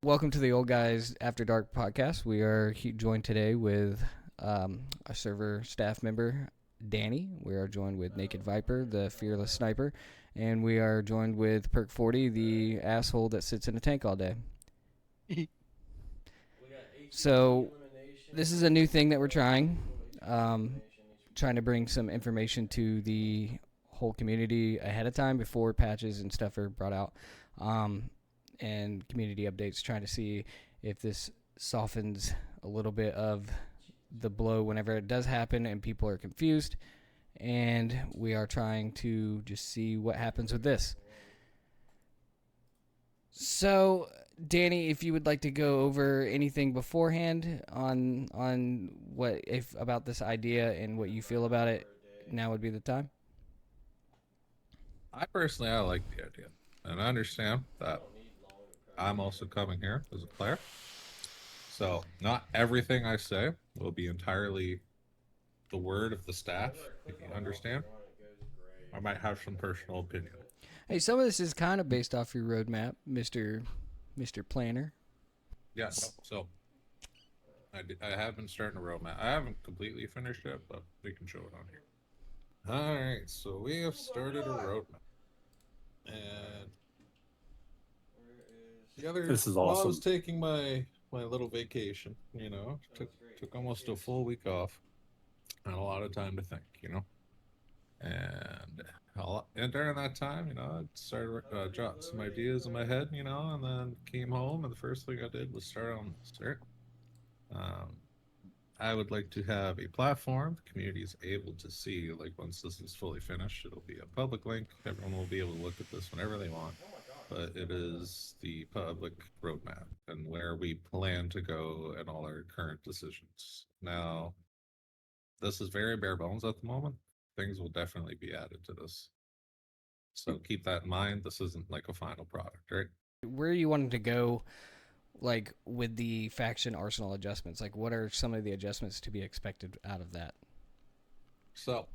Welcome to the Old Guys After Dark podcast. We are joined today with a server staff member, Danny. We are joined with Naked Viper, the fearless sniper, and we are joined with Perk 40, the asshole that sits in a tank all day. So, this is a new thing that we're trying to bring some information to the whole community ahead of time before patches and stuff are brought out. And community updates, trying to see if this softens a little bit of the blow whenever it does happen and people are confused. And we are trying to just see what happens with this. So, Danny, if you would like to go over anything beforehand on what if about this idea and what you feel about it, now would be the time. I like the idea, and I understand that I'm also coming here as a player. So not everything I say will be entirely the word of the staff. If you understand, I might have some personal opinion. Hey, some of this is kind of based off your roadmap, Mister Planner. Yes. So I have been starting a roadmap. I haven't completely finished it, but we can show it on here. All right. So we have started a roadmap, and the other This is while I awesome. was taking my little vacation, took almost a full week off and a lot of time to think. And and during that time, I started jotting some ideas in my head, and then came home, and the first thing I did was start on this. Right? Um, I would like to have a platform the community is able to see. Like once this is fully finished, it'll be a public link. Everyone will be able to look at this whenever they want. But it is the public roadmap and where we plan to go and all our current decisions. Now, this is very bare bones at the moment. Things will definitely be added to this. So keep that in mind. This isn't like a final product, right? Where are you wanting to go, like with the faction arsenal adjustments? Like, what are some of the adjustments to be expected out of that? So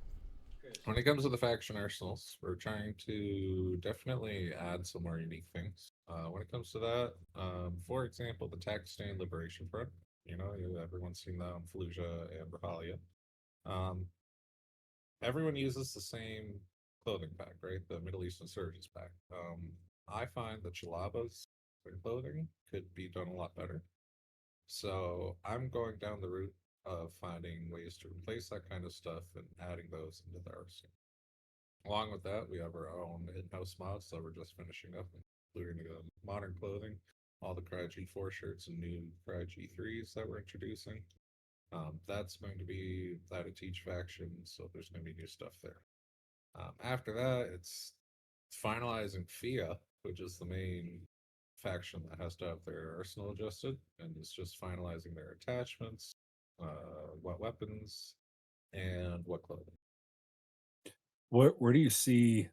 when it comes to the faction arsenals, we're trying to definitely add some more unique things. When it comes to that, for example, the Taxstain Liberation Front. Everyone's seen that on Fallujah and Rahalia. Um, Everyone uses the same clothing pack, right? The Middle East Insurgents pack. I find that Jalaba's clothing could be done a lot better. So I'm going down the route of finding ways to replace that kind of stuff and adding those into the arsenal. Along with that, we have our own in-house mods that we're just finishing up, including modern clothing, all the Cry G4 shirts and new Cry G3s that we're introducing. That's going to be added to each faction, so there's going to be new stuff there. After that, it's finalizing FIA, which is the main faction that has to have their arsenal adjusted, and it's just finalizing their attachments, what weapons, and what clothing. Where do you see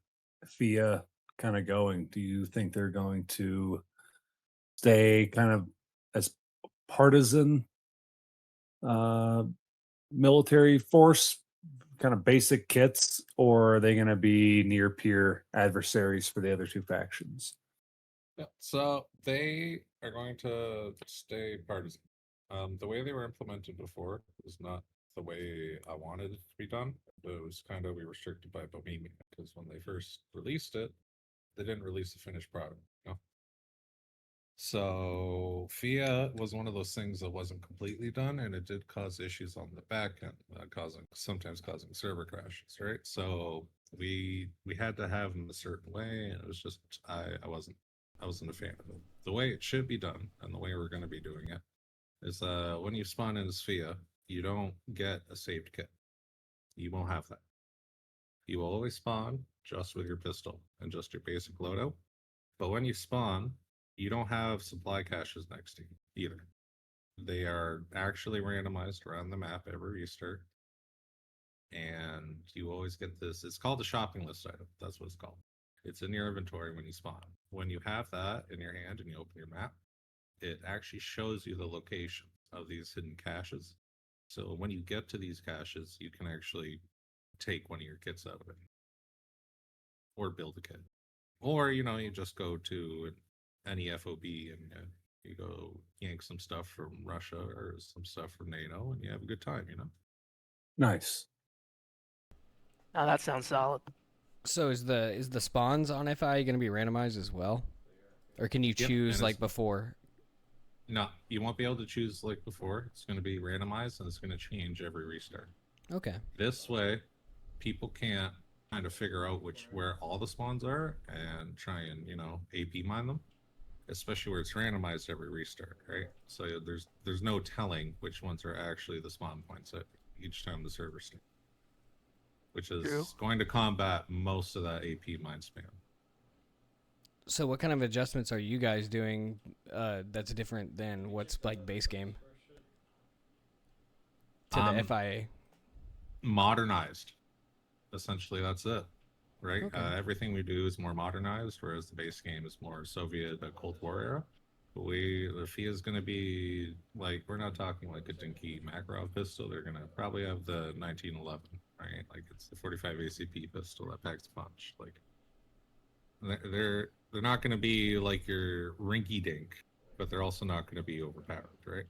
FIA kind of going? Do you think they're going to stay kind of as partisan uh, military force, kind of basic kits, or are they going to be near peer adversaries for the other two factions? Yeah, so they are going to stay partisan. The way they were implemented before was not the way I wanted it to be done. It was kind of we were restricted by Bohemia because when they first released it, they didn't release the finished product. So FIA was one of those things that wasn't completely done, and it did cause issues on the back end, sometimes causing server crashes. Right, so we had to have them a certain way, and it was just I wasn't a fan of it. The way it should be done, and the way we're going to be doing it, is when you spawn in as FIA, you don't get a saved kit. You won't have that. You will always spawn just with your pistol and just your basic loadout. But when you spawn, you don't have supply caches next to you either. They are actually randomized around the map every restart. And you always get this. It's called a shopping list item. That's what it's called. It's in your inventory when you spawn. When you have that in your hand and you open your map, it actually shows you the location of these hidden caches. So when you get to these caches, you can actually take one of your kits out of it or build a kit. Or, you just go to any FOB and You go yank some stuff from Russia or some stuff from NATO, and you have a good time. Nice. Now that sounds solid. So is the spawns on FI going to be randomized as well, or can you Yep, choose and like before? No, you won't be able to choose like before. It's going to be randomized, and it's going to change every restart. Okay. This way, people can't kind of figure out where all the spawns are and try and AP mine them, especially where it's randomized every restart, right? So there's no telling which ones are actually the spawn points at each time the server starts, which is True. going to combat most of that AP mine spam. So what kind of adjustments are you guys doing that's different than what's like base game to the FIA? Modernized. Essentially, that's it, right? Okay. Everything we do is more modernized, whereas the base game is more Soviet, Cold War era. But the FIA is going to be like, we're not talking like a dinky Makarov pistol. They're going to probably have the 1911, right? Like it's the 45 ACP pistol that packs a punch. Like they're not going to be like your rinky dink, but they're also not going to be overpowered, right?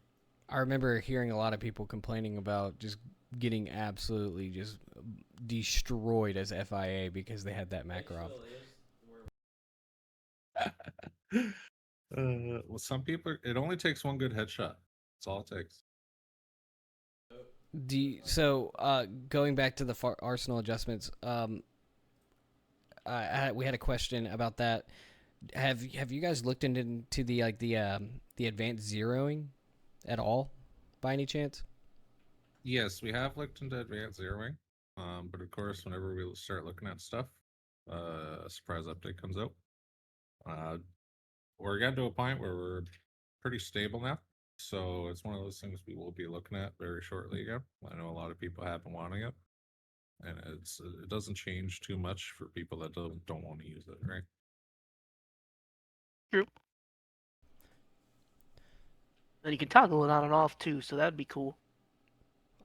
I remember hearing a lot of people complaining about just getting absolutely just destroyed as FIA because they had that Makarov. Well, some people, it only takes one good headshot. That's all it takes. Going back to the arsenal adjustments, we had a question about that. Have you guys looked into the advanced zeroing at all, by any chance? Yes, we have looked into advanced zeroing, but of course, whenever we start looking at stuff, a surprise update comes out. We're getting to a point where we're pretty stable now, so it's one of those things we will be looking at very shortly again. I know a lot of people have been wanting it, and it doesn't change too much for people that don't want to use it, right? True. And you can toggle it on and off too, so that'd be cool.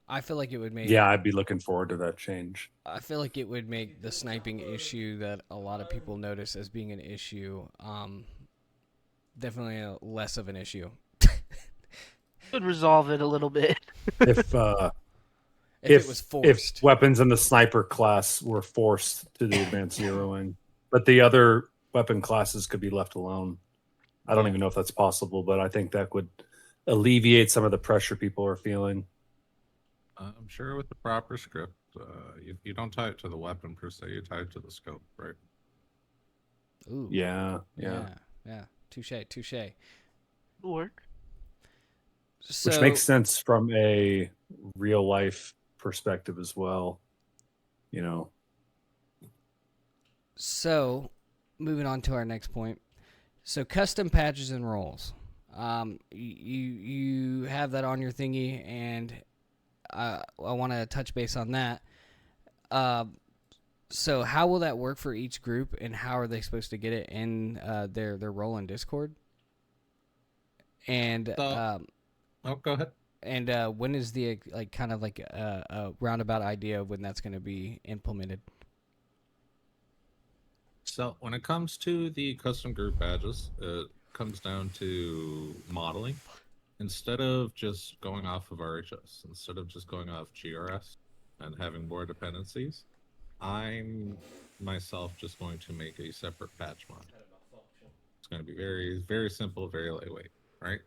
I feel like it would make. Yeah, I'd be looking forward to that change. I feel like it would make the sniping issue that a lot of people notice as being an issue, definitely less of an issue. Could resolve it a little bit. If it was forced. If weapons in the sniper class were forced to the advanced zeroing, but the other weapon classes could be left alone. I don't even know if that's possible, but I think that would alleviate some of the pressure people are feeling. I'm sure with the proper script, you don't tie it to the weapon per se, you tie it to the scope, right? Ooh. Yeah. Touche. Work. So, Which makes sense from a real life perspective as well. So, moving on to our next point. So, custom patches and roles. You have that on your thingy, and I want to touch base on that. So, how will that work for each group, and how are they supposed to get it in their role in Discord? And go ahead. And when is the a roundabout idea of when that's going to be implemented? So when it comes to the custom group badges, it comes down to modeling. Instead of just going off of RHS, instead of just going off GRS and having more dependencies, I'm myself just going to make a separate patch mod. It's going to be very, very simple, very lightweight, right?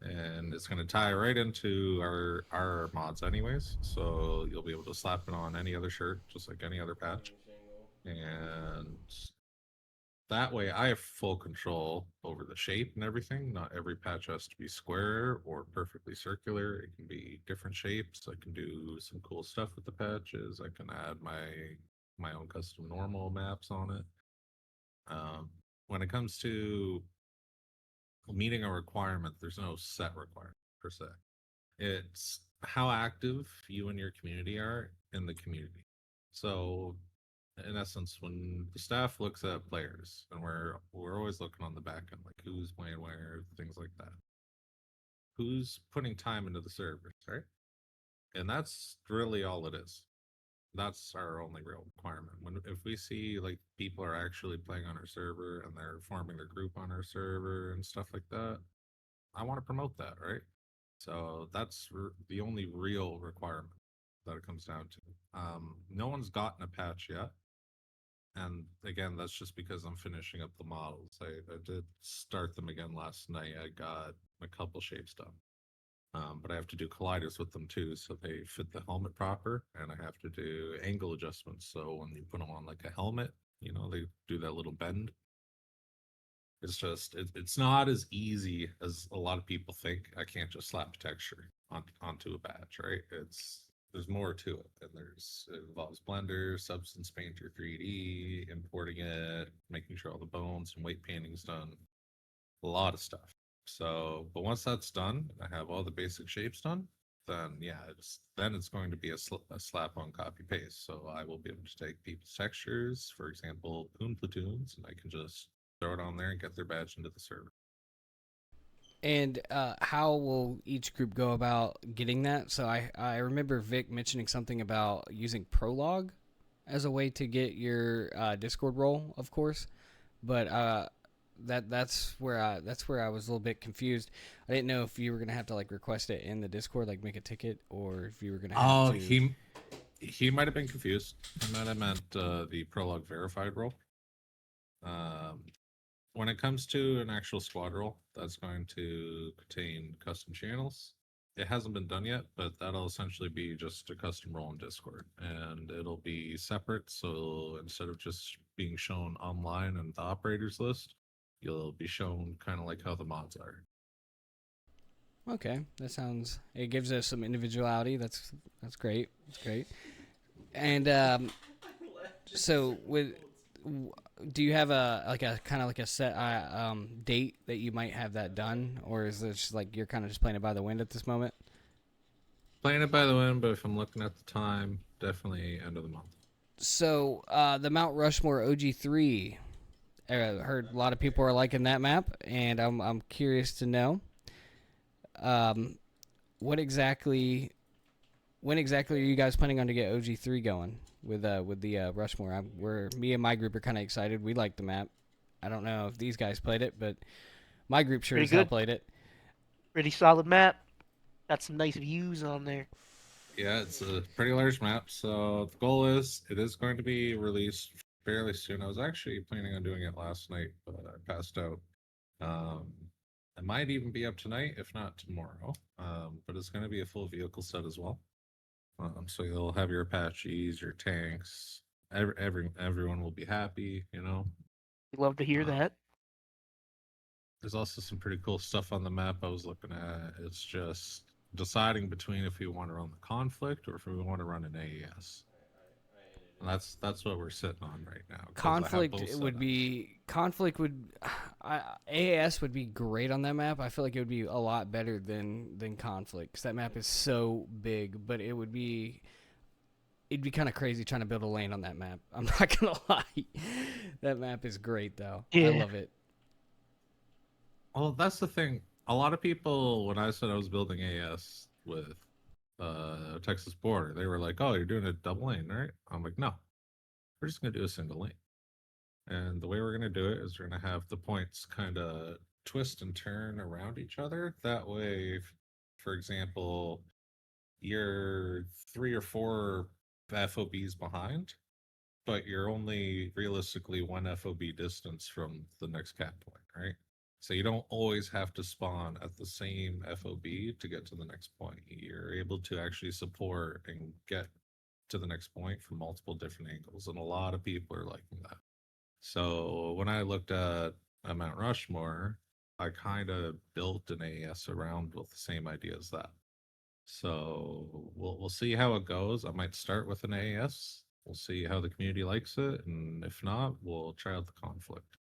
And it's going to tie right into our mods anyways, so you'll be able to slap it on any other shirt, just like any other patch. And that way I have full control over the shape and everything. Not every patch has to be square or perfectly circular. It can be different shapes. I can do some cool stuff with the patches. I can add my own custom normal maps on it. When it comes to meeting a requirement, there's no set requirement per se. It's how active you and your community are in the community. So in essence, when the staff looks at players, and we're always looking on the back end, like who's playing where, things like that. Who's putting time into the servers, right? And that's really all it is. That's our only real requirement. If we see like people are actually playing on our server and they're forming their group on our server and stuff like that, I want to promote that, right? So that's the only real requirement that it comes down to. No one's gotten a patch yet. And again, that's just because I'm finishing up the models. I did start them again last night. I got a couple shapes done. But I have to do colliders with them too, so they fit the helmet proper. And I have to do angle adjustments. So when you put them on like a helmet, you know, they do that little bend. It's just it's not as easy as a lot of people think. I can't just slap texture onto a badge, right? There's more to it, and it involves Blender, Substance Painter, 3D, importing it, making sure all the bones and weight painting's done, a lot of stuff. So, but once that's done, I have all the basic shapes done. Then yeah, it's going to be a slap on copy paste. So I will be able to take people's textures, for example, Poon platoons, and I can just throw it on there and get their badge into the server. And how will each group go about getting that? So I remember Vic mentioning something about using Prologue as a way to get your Discord role, of course. But that's where I was a little bit confused. I didn't know if you were gonna have to like request it in the Discord, like make a ticket, or if you were gonna have to. He might have been confused. He might have meant the Prologue verified role. When it comes to an actual squad role, that's going to contain custom channels. It hasn't been done yet, but that'll essentially be just a custom role in Discord, and it'll be separate. So instead of just being shown online in the operators list, you'll be shown kind of like how the mods are. Okay, it gives us some individuality. That's great. That's great. And so do you have a kind of like a set date that you might have that done, or is this just like you're kind of just playing it by the wind at this moment? Playing it by the wind, but if I'm looking at the time, definitely end of the month. So the Mount Rushmore OG3, I heard a lot of people are liking that map, and I'm curious to know when exactly are you guys planning on to get OG3 going with the Rushmore? Me and my group are kind of excited. We like the map. I don't know if these guys played it, but my group sure as hell played it. Pretty solid map. Got some nice views on there. Yeah, it's a pretty large map. So the goal is it is going to be released fairly soon. I was actually planning on doing it last night, but I passed out. It might even be up tonight, if not tomorrow. But it's going to be a full vehicle set as well. So you'll have your Apaches, your tanks. Everyone will be happy, you know. We love to hear that. There's also some pretty cool stuff on the map I was looking at. It's just deciding between if we want to run the conflict or if we want to run an AES. And that's what we're sitting on right now. AAS would be great on that map. I feel like it would be a lot better than conflict, because that map is so big. But it'd be kind of crazy trying to build a lane on that map. I'm not gonna lie. That map is great though. Yeah. I love it. Well, that's the thing. A lot of people, when I said I was building AS with Texas border, they were like, "Oh, you're doing a double lane, right?" I'm like, "No, we're just gonna do a single lane." And the way we're gonna do it is we're gonna have the points kind of twist and turn around each other. That way, for example, you're 3 or 4 FOBs behind, but you're only realistically 1 FOB distance from the next cap point, right? So you don't always have to spawn at the same FOB to get to the next point. You're able to actually support and get to the next point from multiple different angles, and a lot of people are liking that. So when I looked at Mount Rushmore, I kind of built an AES around with the same idea as that. So we'll see how it goes. I might start with an AES. We'll see how the community likes it, and if not, we'll try out the conflict.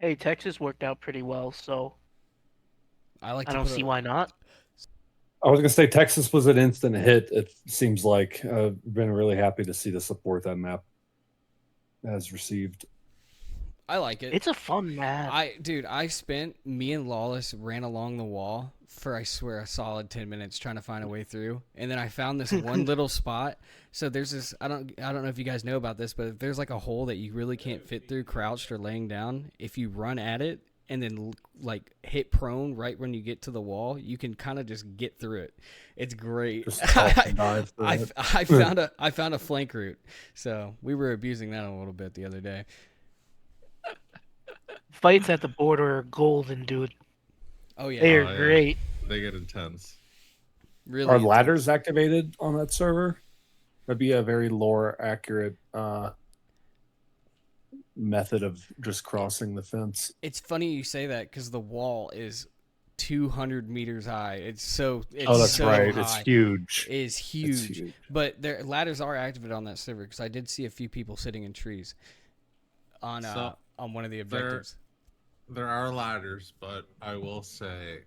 Hey, Texas worked out pretty well, so I don't see why not. I was gonna say Texas was an instant hit. It seems like I've been really happy to see the support that map has received. I like it. It's a fun map. Me and Lawless ran along the wall for, I swear, a solid 10 minutes trying to find a way through. And then I found this one little spot. So there's this, I don't know if you guys know about this, but there's like a hole that you really can't fit through crouched or laying down. If you run at it, and then like hit prone right when you get to the wall, you can kind of just get through it. It's great. Just help and dive through it. I found a flank route, so we were abusing that a little bit the other day. Fights at the border are golden, dude. Oh yeah, They are Oh, yeah. great. They get intense. really. Are intense. ladders activated on that server? That'd be a very lore accurate method of just crossing the fence. It's funny you say that because the wall is 200 meters high. It's so That's so right. high. It's huge. It is It's huge. huge. But their ladders are activated on that server because I did see a few people sitting in trees on one of the objectives. There are ladders, but I will say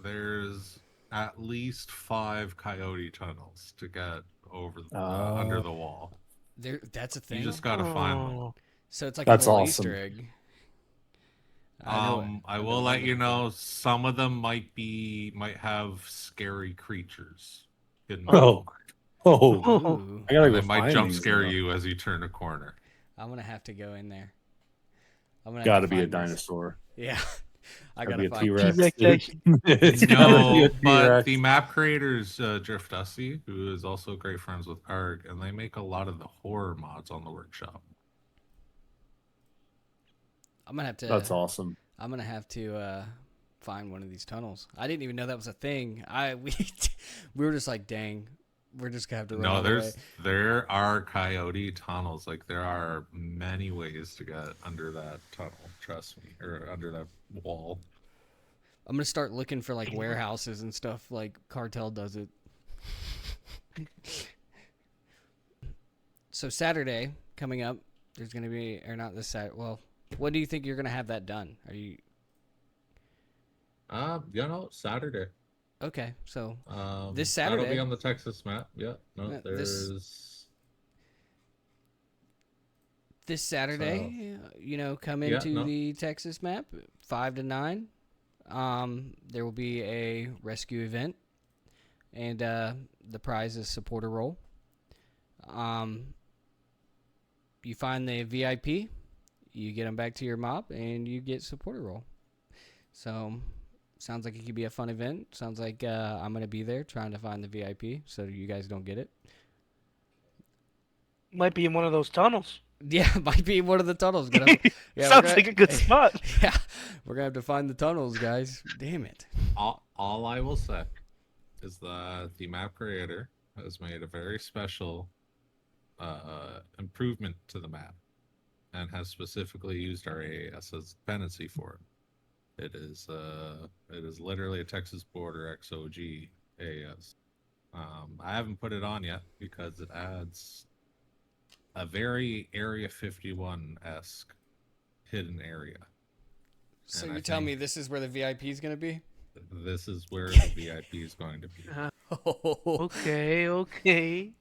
there's at least 5 coyote tunnels to get over under the wall. That's a thing. You just gotta find them. Oh. So it's like That's a little awesome. Easter egg. I will let you know some of them might have scary creatures hidden. Oh, Ooh, I gotta go They might find jump these scare now. you as you turn a corner. I'm gonna have to go in there. I'm gonna Gotta have to be a find this. dinosaur. Yeah, I Gotta gotta be a find. T-Rex. T-Rex dude. action. It's gotta be No, a but T-Rex. the map creators, Drift Dusty, who is also great friends with Arg, and they make a lot of the horror mods on the workshop. I'm gonna have to. That's awesome. I'm gonna have to find one of these tunnels. I didn't even know that was a thing. We were just like, dang, we're just gonna have to run. No, all the way. there are coyote tunnels. Like there are many ways to get under that tunnel. Trust me, or under that wall. I'm gonna start looking for like warehouses and stuff like Cartel does it. So Saturday coming up, there's gonna be, or not this Saturday. Well, when do you think you're gonna have that done? Are you Saturday. okay? So this That'll Saturday. be on the Texas map. Yeah, no, Yeah, there's. This Saturday, come Yeah, into no. the Texas map, 5 to 9. There will be a rescue event, and the prize is supporter role. You find the VIP, you get them back to your mob, and you get supporter role. So, sounds like it could be a fun event. Sounds like I'm going to be there trying to find the VIP so you guys don't get it. Might be in one of those tunnels. Yeah, it might be one of the tunnels. Yeah, Sounds like a good spot. Yeah, we're going to have to find the tunnels, guys. Damn it. All I will say is that the map creator has made a very special improvement to the map and has specifically used our AAS as dependency for it. It is literally a Texas border XOG AAS. I haven't put it on yet because it adds a very Area 51-esque hidden area. So And you're I telling me think- this is where the VIP is going to be? This is where the VIP is going to be. Okay.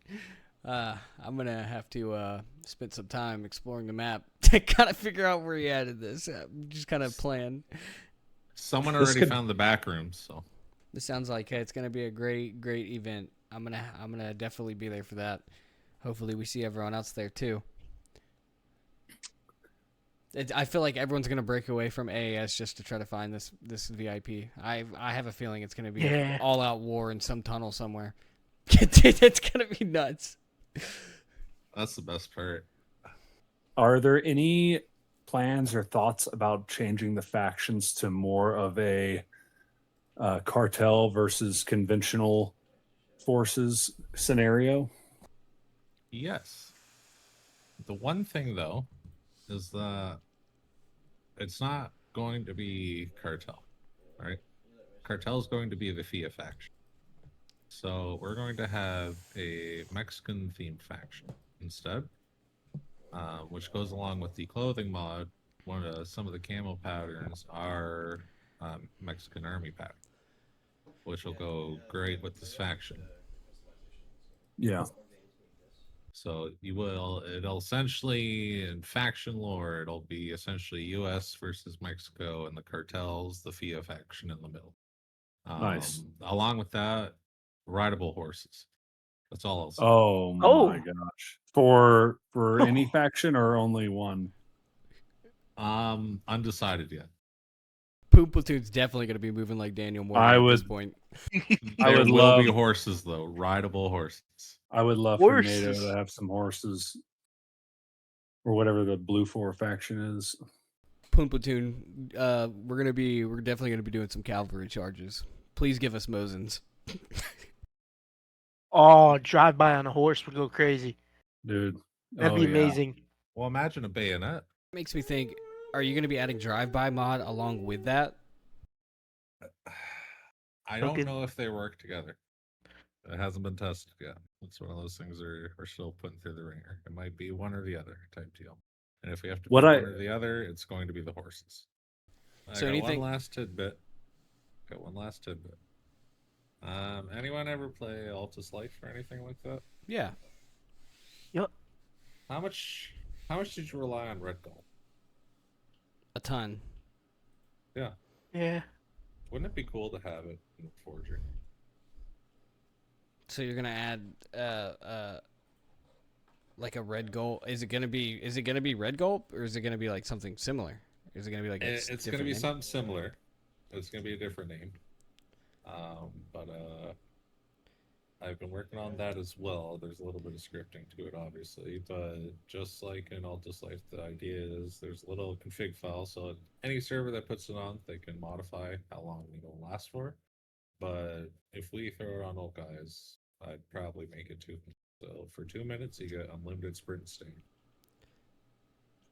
I'm going to have to spend some time exploring the map to kind of figure out where he added this. Just kind of plan. Someone This already could- found the back rooms, so This sounds like it's going to be a great event. I'm gonna definitely be there for that. Hopefully we see everyone else there too. I feel like everyone's gonna break away from AAS just to try to find this VIP. I have a feeling it's gonna be an all-out war in some tunnel somewhere. It's gonna be nuts. that's the best part. Are there any plans or thoughts about changing the factions to more of a cartel versus conventional forces scenario? Yes. The one thing though is that it's not going to be cartel, right? Cartel is going to be the FIA faction. So we're going to have a Mexican themed faction instead, which goes along with the clothing mod. Some of the camo patterns are Mexican army pattern, which will go great with this faction. Yeah. So it'll essentially, in faction lore, it'll be essentially US versus Mexico and the cartels, the FIA faction in the middle. Nice. Along with that, rideable horses. That's all I'll say. Oh my gosh. For any faction or only one? Undecided yet. Poon Platoon's definitely gonna be moving like Daniel Morgan I at this would- point. I There would will be love- horses though, rideable horses. I would love for NATO Horses. to have some horses, or whatever the Blue 4 faction is. Poon Platoon, we're definitely gonna be doing some cavalry charges. Please give us Mosins. Oh, drive by on a horse would go crazy. Dude. That'd Oh, be yeah. amazing. Well, imagine a bayonet. Makes me think, are you gonna be adding drive-by mod along with that? I don't Okay. know if they work together. It hasn't been tested yet. It's one of those things we're still putting through the ringer. It might be one or the other type deal. And if we have to What pick I- one or the other, it's going to be the horses. So I got anything- one last tidbit. Anyone ever play Altus Life or anything like that? Yeah. How much did you rely on Red Gold? A ton. Yeah. Wouldn't it be cool to have it in the Forger? So you're gonna add like a red gold. Is it gonna be red gold, or is it gonna be like something similar? Is it gonna be like It's going to different be name? something similar. It's going to be a different name. But I've been working on that as well. There's a little bit of scripting to it, obviously, but just like in Altus Life, the idea is there's a little config file, so any server that puts it on, they can modify how long it'll last for. But if we throw it on old guys, I'd probably make it 2 minutes. So for 2 minutes, you get unlimited sprint stain.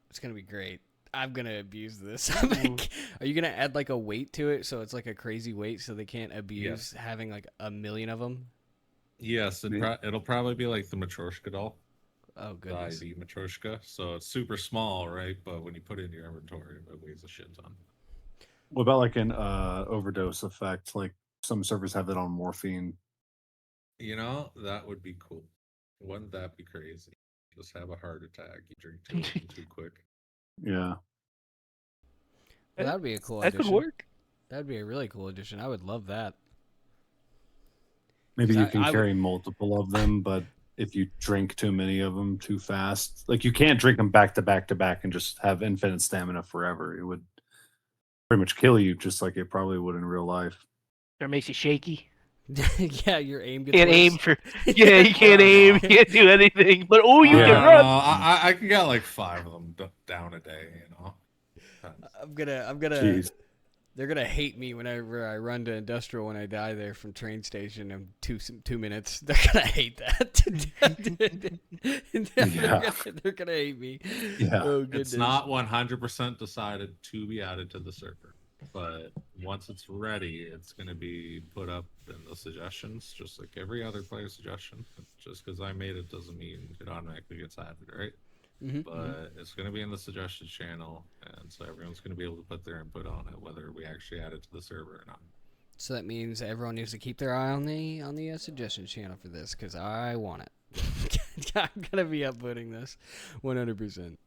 It's gonna be great. I'm gonna abuse this. I'm like, are you gonna add like a weight to it so it's like a crazy weight so they can't abuse having like a million of them? Yes, it'll probably be like the Matryoshka doll, Oh the goodness. IV Matryoshka. So it's super small, right? But when you put it in your inventory, it weighs a shit ton. What about like an overdose effect? Like some servers have that on morphine. You know, that would be cool. Wouldn't that be crazy? Just have a heart attack. You drink too little too quick. Yeah. Well, that would be a cool That addition. could work. That would be a really cool addition. I would love that. Maybe 'Cause you I can would- carry multiple of them, but if you drink too many of them too fast, like you can't drink them back to back to back and just have infinite stamina forever. It would pretty much kill you, just like it probably would in real life. That makes you shaky. Yeah, your aim gets Can't worse. aim for. Yeah, you can't aim. You can't do anything. But you Yeah. can run. I can get like 5 of them down a day. You know. I'm gonna. Jeez. They're gonna hate me whenever I run to industrial when I die there from train station in 2 minutes. They're gonna hate that. They're gonna hate me. Yeah. Oh goodness. It's not 100% decided to be added to the server, but once it's ready, it's going to be put up in the suggestions, just like every other player suggestion. Just because I made it doesn't mean it automatically gets added, right? Mhm, But it's going to be in the suggestions channel, and so everyone's going to be able to put their input on it, whether we actually add it to the server or not. So that means everyone needs to keep their eye on the suggestions channel for this because I want it. I'm gonna be upvoting this, 100%.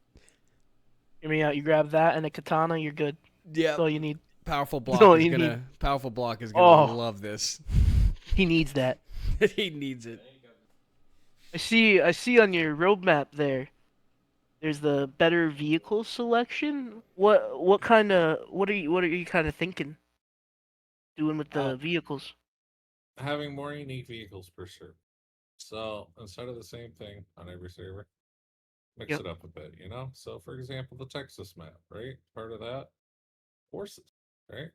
Hear me out. You grab that and a katana, you're good. Yeah. That's all you need. Powerful block No, is you gonna need- powerful block is gonna Oh. love this. He needs that. He needs it. I see on your roadmap there. There's the better vehicle selection. What are you kind of thinking? Doing with the vehicles? Having more unique vehicles per server. So instead of the same thing on every server, mix Yep. it up a bit, you know? So for example, the Texas map, right? Part of that, horses, right?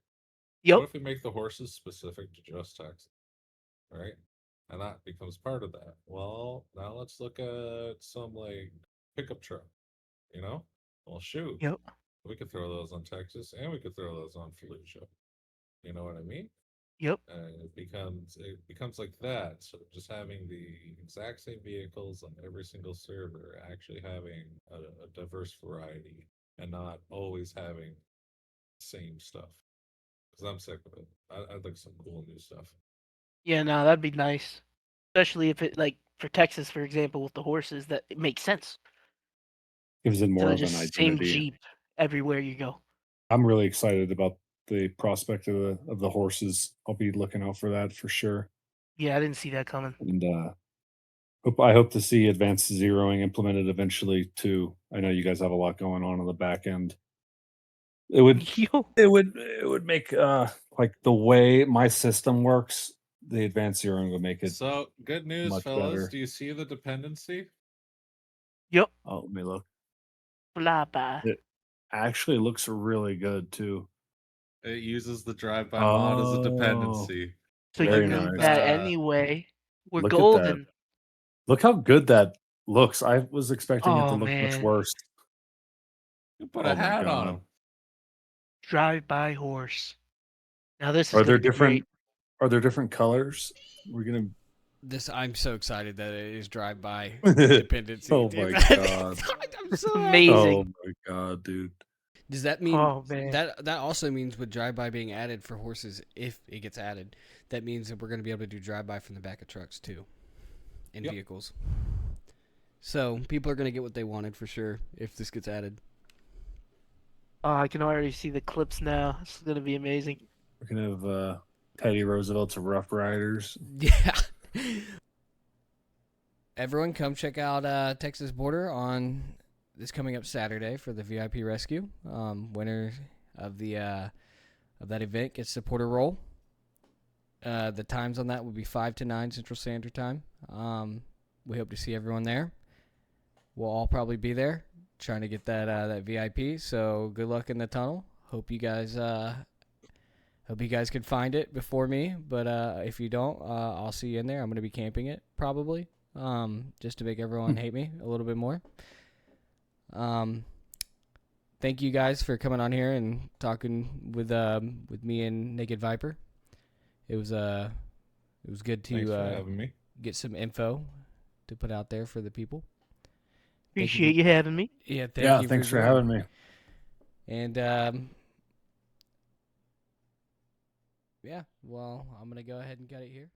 Yep. What if we make the horses specific to just Texas, right? And that becomes part of that. Well, now let's look at some like pickup truck, you know? Well, shoot. Yep. We could throw those on Texas and we could throw those on Fallujah. You know what I mean? Yep. And it becomes like that. So just having the exact same vehicles on every single server, actually having a diverse variety, and not always having the same stuff. Because I'm sick of it. I'd like some cool new stuff. Yeah, no, that'd be nice. Especially if it like for Texas, for example, with the horses, that it makes sense. Gives it more So of an just same identity. Jeep everywhere you go. I'm really excited about the prospect of the horses. I'll be looking out for that for sure. Yeah, I didn't see that coming. And I hope to see advanced zeroing implemented eventually too. I know you guys have a lot going on the back end. It would Yo, it would make like the way my system works, the advanced zeroing would make it So good news, much fellas. better. Do you see the dependency? yep, Oh, let me look. fly by. It actually looks really good too. It uses the drive-by mod as a Oh, dependency. So you very need nice. that anyway. We're Look at that. golden. Look how good that looks. I was expecting it to Oh, look much man. worse. You put Oh a my hat on God. him. Drive-by horse. Now this is Are there gonna be different? great. Are there different colors? We're gonna. I'm so excited that it is drive-by dependency. Oh dude. my God. I'm so Amazing. Oh my God, dude. Does that mean Oh, man. that also means with drive-by being added for horses, if it gets added, that means that we're going to be able to do drive-by from the back of trucks too, in Yep. vehicles. So people are going to get what they wanted for sure if this gets added. Oh, I can already see the clips now. It's gonna be amazing. We're gonna have Teddy Roosevelt's Rough Riders. Yeah. Everyone, come check out Texas Border on this coming up Saturday for the VIP rescue. Winner of that event gets the Porter roll. The times on that will be 5 to 9 Central Standard Time. We hope to see everyone there. We'll all probably be there trying to get that VIP. So good luck in the tunnel. Hope you guys can find it before me. But if you don't, I'll see you in there. I'm going to be camping it probably, just to make everyone hate me a little bit more. Thank you guys for coming on here and talking with me and Naked Viper. It was good Thanks for to having me. get some info to put out there for the people. Thank Appreciate you having me. Yeah, Thanks for having me. And yeah, well, I'm gonna go ahead and cut it here.